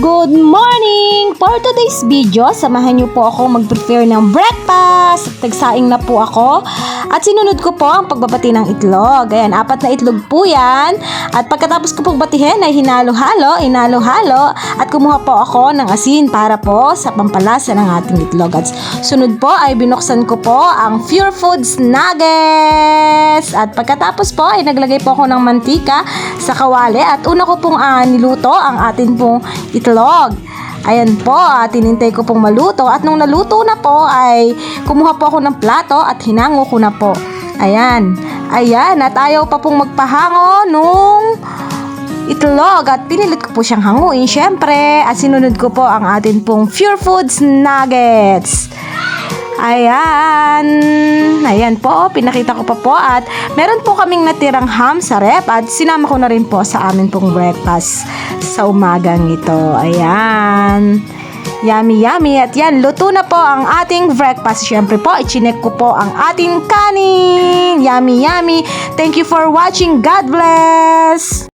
Good morning! For today's video, samahan niyo po ako mag-prepare ng breakfast. Tagsaing na po ako. At sinunod ko po ang pagbabati ng itlog. Ayan, 4 na itlog po yan. At pagkatapos ko pong batihin ay hinalo-halo. At kumuha po ako ng asin para po sa pampalasa ng ating itlog. At sunod po ay binuksan ko po ang Pure Foods Nuggets. At pagkatapos po ay naglagay po ako ng mantika sa kawali. At una ko pong niluto ang atin pong itlog. Ayan po, tinintay ko pong maluto at nung naluto na po ay kumuha po ako ng plato at hinango ko na po. Ayan, at ayaw pa pong magpahango nung itlog at pinilit ko po siyang hanguin syempre at sinunod ko po ang atin pong Pure Foods Nuggets. Ayan po, pinakita ko pa po at meron po kaming natirang ham sa rep at sinama ko na rin po sa amin pong breakfast sa umagang ito. Ayan, yummy at yan, luto na po ang ating breakfast. Siyempre po, ichinek ko po ang ating kanin. Yummy. Thank you for watching. God bless.